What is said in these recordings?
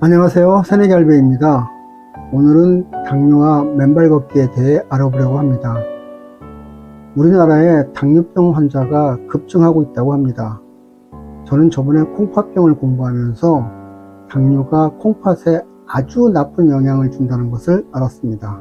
안녕하세요. 새내기알베입니다. 오늘은 당뇨와 맨발 걷기에 대해 알아보려고 합니다. 우리나라에 당뇨병 환자가 급증하고 있다고 합니다. 저는 저번에 콩팥병을 공부하면서 당뇨가 콩팥에 아주 나쁜 영향을 준다는 것을 알았습니다.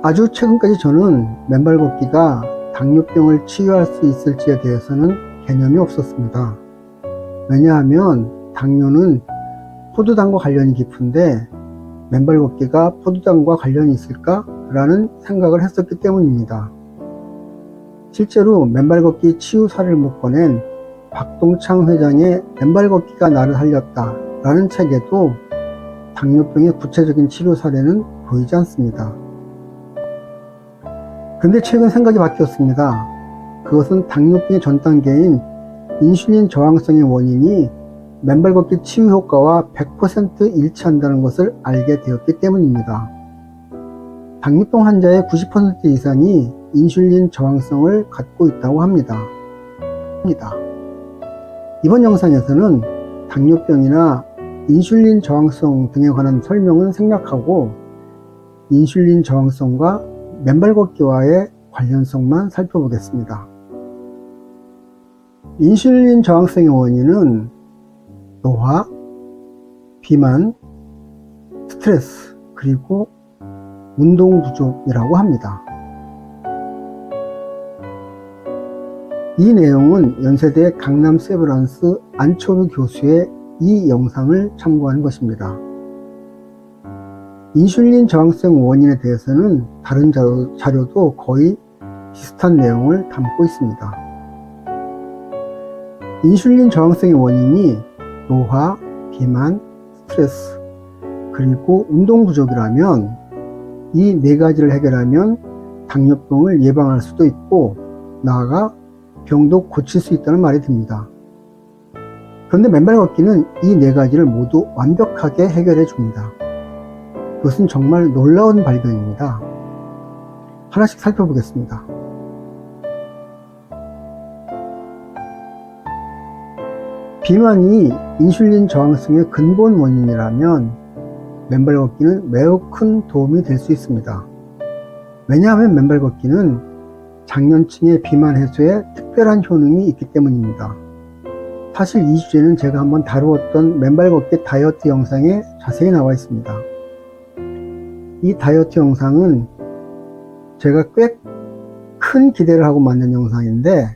아주 최근까지 저는 맨발 걷기가 당뇨병을 치유할 수 있을지에 대해서는 개념이 없었습니다. 왜냐하면 당뇨는 포도당과 관련이 깊은데 맨발 걷기가 포도당과 관련이 있을까? 라는 생각을 했었기 때문입니다. 실제로 맨발 걷기 치유 사례를 묶어낸 박동창 회장의 맨발 걷기가 나를 살렸다 라는 책에도 당뇨병의 구체적인 치료 사례는 보이지 않습니다. 그런데 최근 생각이 바뀌었습니다. 그것은 당뇨병의 전 단계인 인슐린 저항성의 원인이 맨발 걷기 치유 효과와 100% 일치한다는 것을 알게 되었기 때문입니다. 당뇨병 환자의 90% 이상이 인슐린 저항성을 갖고 있다고 합니다. 이번 영상에서는 당뇨병이나 인슐린 저항성 등에 관한 설명은 생략하고 인슐린 저항성과 맨발 걷기와의 관련성만 살펴보겠습니다. 인슐린 저항성의 원인은 노화, 비만, 스트레스, 그리고 운동 부족이라고 합니다. 이 내용은 연세대 강남 세브란스 안초르 교수의 이 영상을 참고한 것입니다. 인슐린 저항성 원인에 대해서는 다른 자료도 거의 비슷한 내용을 담고 있습니다. 인슐린 저항성의 원인이 노화, 비만, 스트레스, 그리고 운동 부족이라면 이 네 가지를 해결하면 당뇨병을 예방할 수도 있고 나아가 병도 고칠 수 있다는 말이 듭니다. 그런데 맨발 걷기는 이 네 가지를 모두 완벽하게 해결해 줍니다. 그것은 정말 놀라운 발견입니다. 하나씩 살펴보겠습니다. 비만이 인슐린 저항성의 근본 원인이라면 맨발 걷기는 매우 큰 도움이 될 수 있습니다. 왜냐하면 맨발 걷기는 장년층의 비만 해소에 특별한 효능이 있기 때문입니다. 사실 이 주제는 제가 한번 다루었던 맨발 걷기 다이어트 영상에 자세히 나와 있습니다. 이 다이어트 영상은 제가 꽤 큰 기대를 하고 만든 영상인데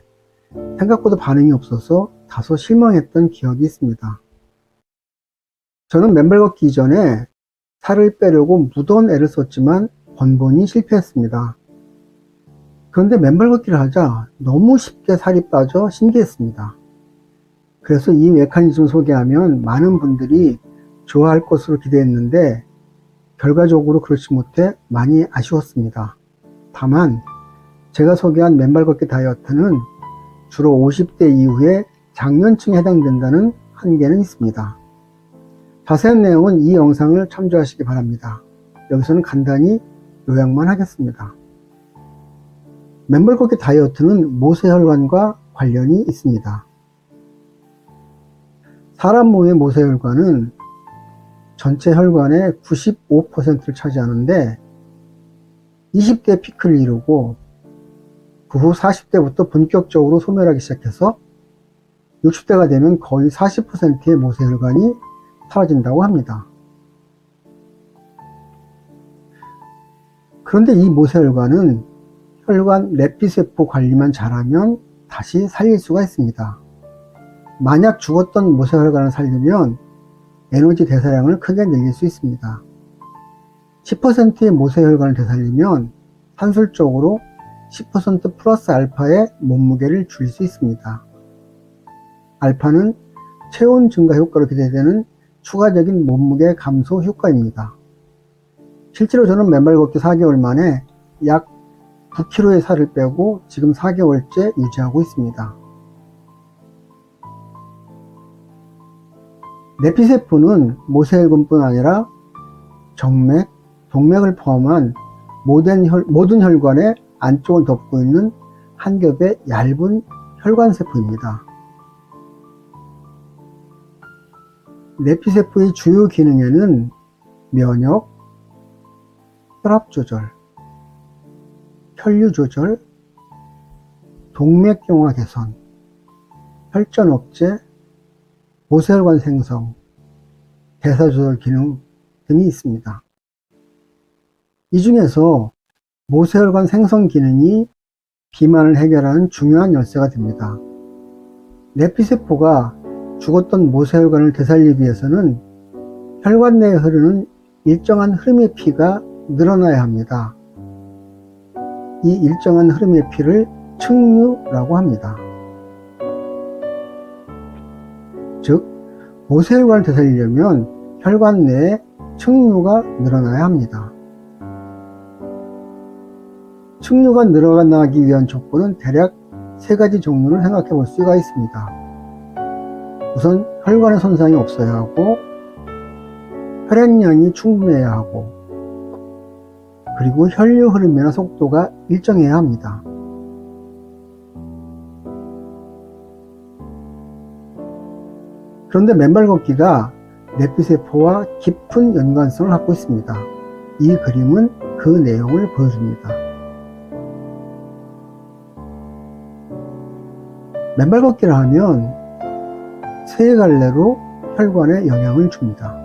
생각보다 반응이 없어서 다소 실망했던 기억이 있습니다. 저는 맨발 걷기 이전에 살을 빼려고 무더운 애를 썼지만 번번이 실패했습니다. 그런데 맨발 걷기를 하자 너무 쉽게 살이 빠져 신기했습니다. 그래서 이 메커니즘을 소개하면 많은 분들이 좋아할 것으로 기대했는데 결과적으로 그렇지 못해 많이 아쉬웠습니다. 다만 제가 소개한 맨발 걷기 다이어트는 주로 50대 이후에 장년층에 해당된다는 한계는 있습니다. 자세한 내용은 이 영상을 참조하시기 바랍니다. 여기서는 간단히 요약만 하겠습니다. 맨발 걷기 다이어트는 모세혈관과 관련이 있습니다. 사람 몸의 모세혈관은 전체 혈관의 95%를 차지하는데 20대 피크를 이루고 그 후 40대부터 본격적으로 소멸하기 시작해서 60대가 되면 거의 40%의 모세혈관이 사라진다고 합니다. 그런데 이 모세혈관은 혈관 내피세포 관리만 잘하면 다시 살릴 수가 있습니다. 만약 죽었던 모세혈관을 살리면 에너지 대사량을 크게 늘릴 수 있습니다. 10%의 모세혈관을 되살리면 산술적으로 10% 플러스 알파의 몸무게를 줄일 수 있습니다. 알파는 체온 증가 효과로 기대되는 추가적인 몸무게 감소 효과입니다. 실제로 저는 맨발 걷기 4개월 만에 약 9kg의 살을 빼고 지금 4개월째 유지하고 있습니다. 내피세포는 모세혈관뿐 아니라 정맥, 동맥을 포함한 모든 혈관의 안쪽을 덮고 있는 한 겹의 얇은 혈관세포입니다. 내피세포의 주요 기능에는 면역, 혈압 조절, 혈류 조절, 동맥경화 개선, 혈전 억제, 모세혈관 생성, 대사 조절 기능 등이 있습니다. 이 중에서 모세혈관 생성 기능이 비만을 해결하는 중요한 열쇠가 됩니다. 내피세포가 죽었던 모세혈관을 되살리기 위해서는 혈관 내에 흐르는 일정한 흐름의 피가 늘어나야 합니다. 이 일정한 흐름의 피를 층류라고 합니다. 즉, 모세혈관을 되살리려면 혈관 내에 층류가 늘어나야 합니다. 층류가 늘어나기 위한 조건은 대략 3가지 종류를 생각해 볼 수가 있습니다. 우선 혈관의 손상이 없어야 하고, 혈액량이 충분해야 하고, 그리고 혈류 흐름이나 속도가 일정해야 합니다. 그런데 맨발 걷기가 내피세포와 깊은 연관성을 갖고 있습니다. 이 그림은 그 내용을 보여줍니다. 맨발 걷기를 하면 3갈래로 혈관에 영향을 줍니다.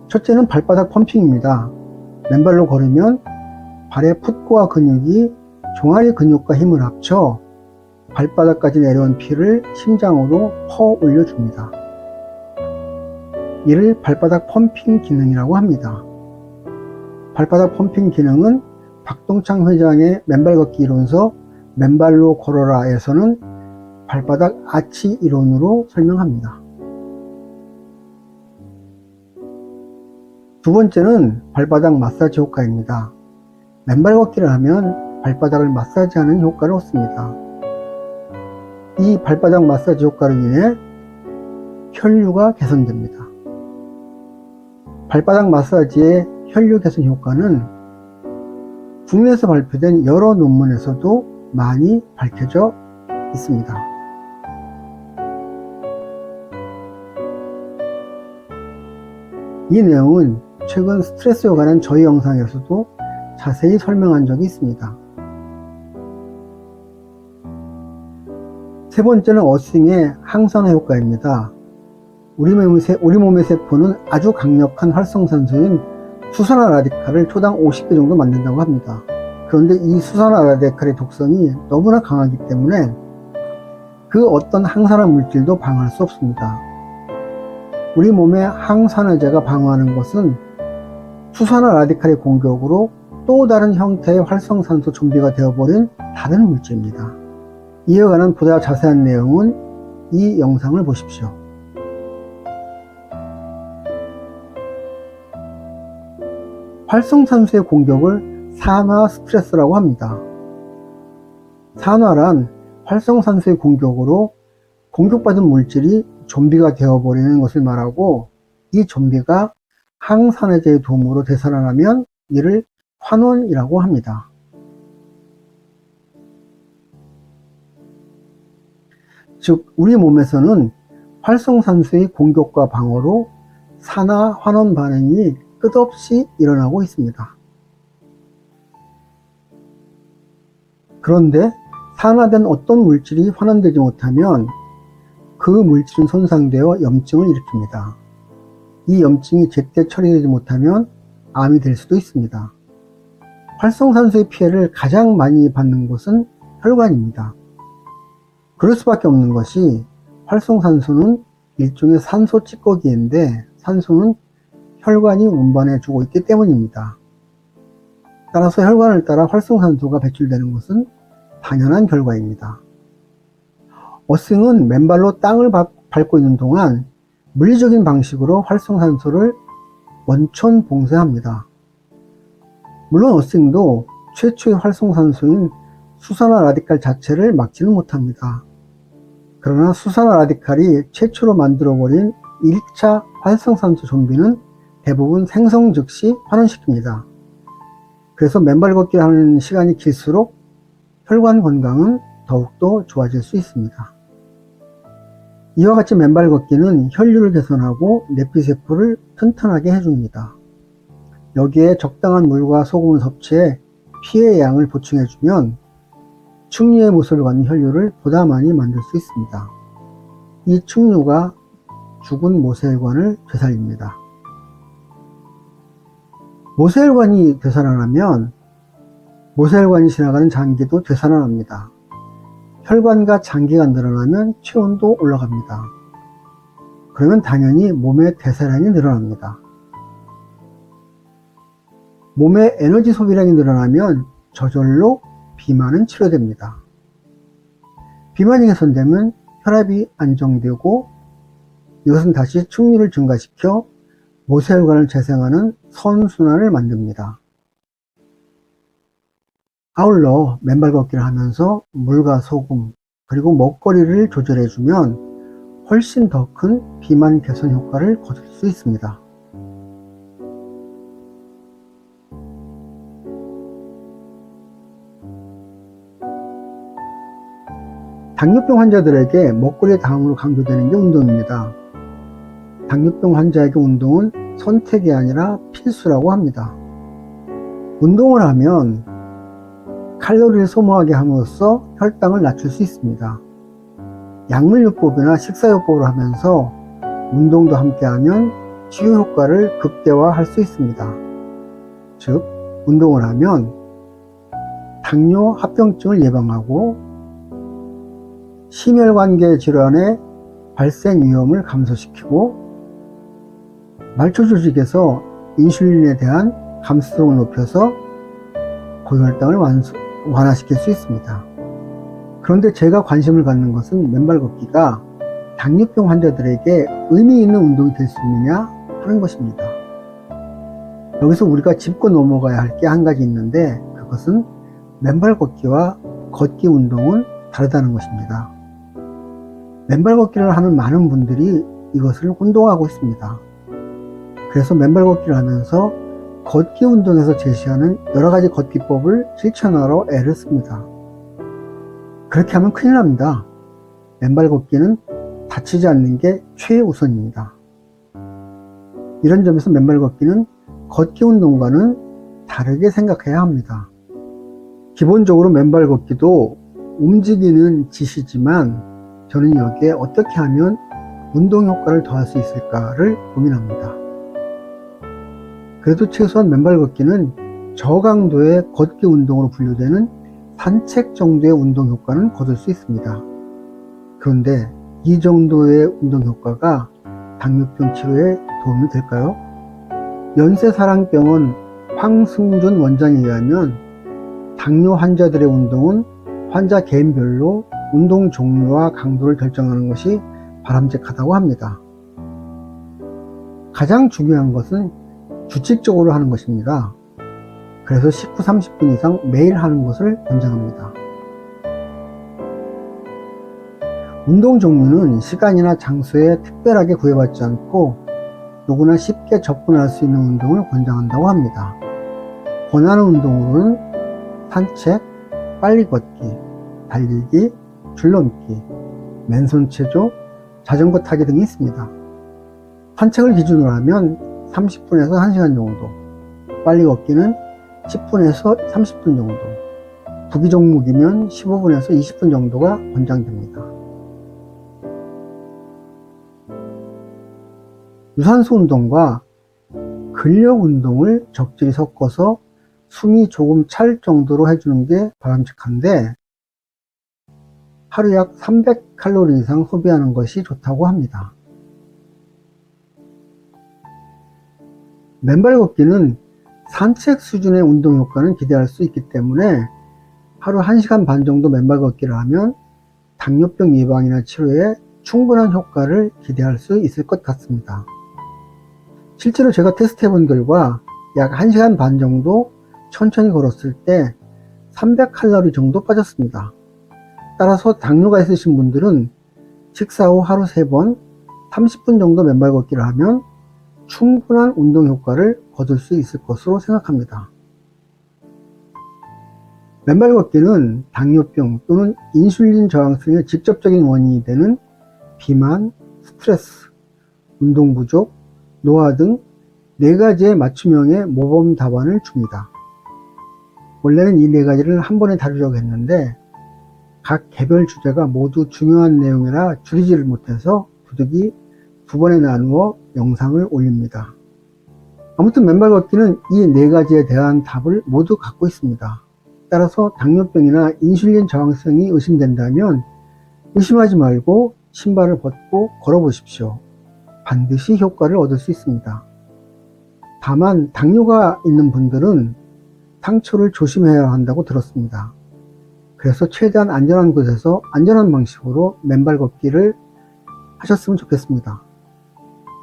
첫째는 발바닥 펌핑입니다. 맨발로 걸으면 발의 풋고와 근육이 종아리 근육과 힘을 합쳐 발바닥까지 내려온 피를 심장으로 퍼 올려줍니다. 이를 발바닥 펌핑 기능이라고 합니다. 발바닥 펌핑 기능은 박동창 회장의 맨발 걷기 이론서 맨발로 걸어라에서는 발바닥 아치 이론으로 설명합니다. 두 번째는 발바닥 마사지 효과입니다. 맨발 걷기를 하면 발바닥을 마사지하는 효과를 얻습니다. 이 발바닥 마사지 효과로 인해 혈류가 개선됩니다. 발바닥 마사지의 혈류 개선 효과는 국내에서 발표된 여러 논문에서도 많이 밝혀져 있습니다. 이 내용은 최근 스트레스에 관한 저희 영상에서도 자세히 설명한 적이 있습니다. 세 번째는 어싱의 항산화 효과입니다. 우리 몸의 세포는 아주 강력한 활성산소인 수산화 라디칼을 초당 50개 정도 만든다고 합니다. 그런데 이 수산화 라디칼의 독성이 너무나 강하기 때문에 그 어떤 항산화 물질도 방어할 수 없습니다. 우리 몸의 항산화제가 방어하는 것은 수산화 라디칼의 공격으로 또 다른 형태의 활성산소 좀비가 되어버린 다른 물질입니다. 이에 관한 보다 자세한 내용은 이 영상을 보십시오. 활성산소의 공격을 산화 스트레스라고 합니다. 산화란 활성산소의 공격으로 공격받은 물질이 좀비가 되어버리는 것을 말하고, 이 좀비가 항산화제의 도움으로 되살아나면 이를 환원이라고 합니다. 즉, 우리 몸에서는 활성산소의 공격과 방어로 산화 환원 반응이 끝없이 일어나고 있습니다. 그런데 산화된 어떤 물질이 환원되지 못하면 그 물질은 손상되어 염증을 일으킵니다. 이 염증이 제때 처리되지 못하면 암이 될 수도 있습니다. 활성산소의 피해를 가장 많이 받는 곳은 혈관입니다. 그럴 수밖에 없는 것이 활성산소는 일종의 산소 찌꺼기인데 산소는 혈관이 운반해주고 있기 때문입니다. 따라서 혈관을 따라 활성산소가 배출되는 것은 당연한 결과입니다. 어싱은 맨발로 땅을 밟고 있는 동안 물리적인 방식으로 활성산소를 원천 봉쇄합니다. 물론 어싱도 최초의 활성산소인 수산화 라디칼 자체를 막지는 못합니다. 그러나 수산화 라디칼이 최초로 만들어버린 1차 활성산소 좀비는 대부분 생성 즉시 환원시킵니다. 그래서 맨발 걷기를 하는 시간이 길수록 혈관 건강은 더욱더 좋아질 수 있습니다. 이와 같이 맨발 걷기는 혈류를 개선하고 내피세포를 튼튼하게 해줍니다. 여기에 적당한 물과 소금을 섭취해 피의 양을 보충해주면 충류의 모습을 갖는 혈류를 보다 많이 만들 수 있습니다. 이 충류가 죽은 모세혈관을 되살립니다. 모세혈관이 되살아나면 모세혈관이 지나가는 장기도 되살아납니다. 혈관과 장기가 늘어나면 체온도 올라갑니다. 그러면 당연히 몸의 대사량이 늘어납니다. 몸의 에너지 소비량이 늘어나면 저절로 비만은 치료됩니다. 비만이 개선되면 혈압이 안정되고 이것은 다시 충류를 증가시켜 모세혈관을 재생하는 선순환을 만듭니다. 아울러 맨발 걷기를 하면서 물과 소금 그리고 먹거리를 조절해주면 훨씬 더 큰 비만 개선 효과를 거둘 수 있습니다. 당뇨병 환자들에게 먹거리의 다음으로 강조되는 게 운동입니다. 당뇨병 환자에게 운동은 선택이 아니라 필수라고 합니다. 운동을 하면 칼로리를 소모하게 함으로써 혈당을 낮출 수 있습니다. 약물요법이나 식사요법을 하면서 운동도 함께하면 치유 효과를 극대화할 수 있습니다. 즉, 운동을 하면 당뇨 합병증을 예방하고 심혈관계 질환의 발생 위험을 감소시키고 말초 조직에서 인슐린에 대한 감수성을 높여서 고혈당을 완화시킬 수 있습니다. 그런데 제가 관심을 갖는 것은 맨발 걷기가 당뇨병 환자들에게 의미 있는 운동이 될 수 있느냐 하는 것입니다. 여기서 우리가 짚고 넘어가야 할 게 한 가지 있는데 그것은 맨발 걷기와 걷기 운동은 다르다는 것입니다. 맨발 걷기를 하는 많은 분들이 이것을 혼동하고 있습니다. 그래서 맨발 걷기를 하면서 걷기 운동에서 제시하는 여러가지 걷기법을 실천하러 애를 씁니다. 그렇게 하면 큰일 납니다. 맨발 걷기는 다치지 않는 게 최우선입니다. 이런 점에서 맨발 걷기는 걷기 운동과는 다르게 생각해야 합니다. 기본적으로 맨발 걷기도 움직이는 짓이지만 저는 여기에 어떻게 하면 운동 효과를 더할 수 있을까를 고민합니다. 그래도 최소한 맨발 걷기는 저강도의 걷기 운동으로 분류되는 산책 정도의 운동 효과는 거둘 수 있습니다. 그런데 이 정도의 운동 효과가 당뇨병 치료에 도움이 될까요? 연세사랑병원 황승준 원장에 의하면 당뇨 환자들의 운동은 환자 개인별로 운동 종류와 강도를 결정하는 것이 바람직하다고 합니다. 가장 중요한 것은 규칙적으로 하는 것입니다. 그래서 19, 30분 이상 매일 하는 것을 권장합니다. 운동 종류는 시간이나 장소에 특별하게 구애받지 않고 누구나 쉽게 접근할 수 있는 운동을 권장한다고 합니다. 권하는 운동으로는 산책, 빨리 걷기, 달리기, 줄넘기, 맨손 체조, 자전거 타기 등이 있습니다. 산책을 기준으로 하면 30분에서 1시간 정도, 빨리 걷기는 10분에서 30분 정도, 구기 종목이면 15분에서 20분 정도가 권장됩니다. 유산소 운동과 근력 운동을 적절히 섞어서 숨이 조금 찰 정도로 해주는 게 바람직한데 하루 약 300칼로리 이상 소비하는 것이 좋다고 합니다. 맨발 걷기는 산책 수준의 운동 효과는 기대할 수 있기 때문에 하루 1시간 반 정도 맨발 걷기를 하면 당뇨병 예방이나 치료에 충분한 효과를 기대할 수 있을 것 같습니다. 실제로 제가 테스트 해본 결과 약 1시간 반 정도 천천히 걸었을 때 300칼로리 정도 빠졌습니다. 따라서 당뇨가 있으신 분들은 식사 후 하루 3번 30분 정도 맨발 걷기를 하면 충분한 운동 효과를 거둘 수 있을 것으로 생각합니다. 맨발 걷기는 당뇨병 또는 인슐린 저항성의 직접적인 원인이 되는 비만, 스트레스, 운동 부족, 노화 등 4가지의 맞춤형의 모범 답안을 줍니다. 원래는 이 4가지를 한 번에 다루려고 했는데 각 개별 주제가 모두 중요한 내용이라 줄이지를 못해서 부득이 2번에 나누어 영상을 올립니다. 아무튼 맨발 걷기는 이 4가지에 대한 답을 모두 갖고 있습니다. 따라서 당뇨병이나 인슐린 저항성이 의심된다면 의심하지 말고 신발을 벗고 걸어보십시오. 반드시 효과를 얻을 수 있습니다. 다만 당뇨가 있는 분들은 상처를 조심해야 한다고 들었습니다. 그래서 최대한 안전한 곳에서 안전한 방식으로 맨발 걷기를 하셨으면 좋겠습니다.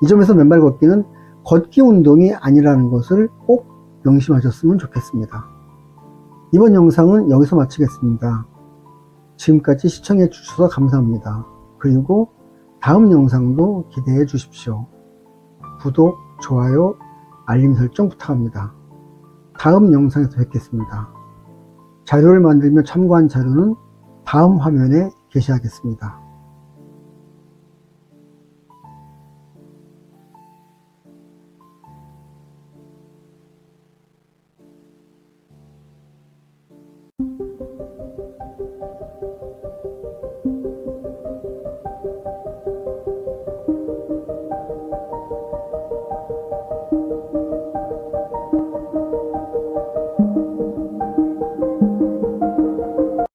이 점에서 맨발 걷기는 걷기 운동이 아니라는 것을 꼭 명심하셨으면 좋겠습니다. 이번 영상은 여기서 마치겠습니다. 지금까지 시청해 주셔서 감사합니다. 그리고 다음 영상도 기대해 주십시오. 구독, 좋아요, 알림 설정 부탁합니다. 다음 영상에서 뵙겠습니다. 자료를 만들며 참고한 자료는 다음 화면에 게시하겠습니다.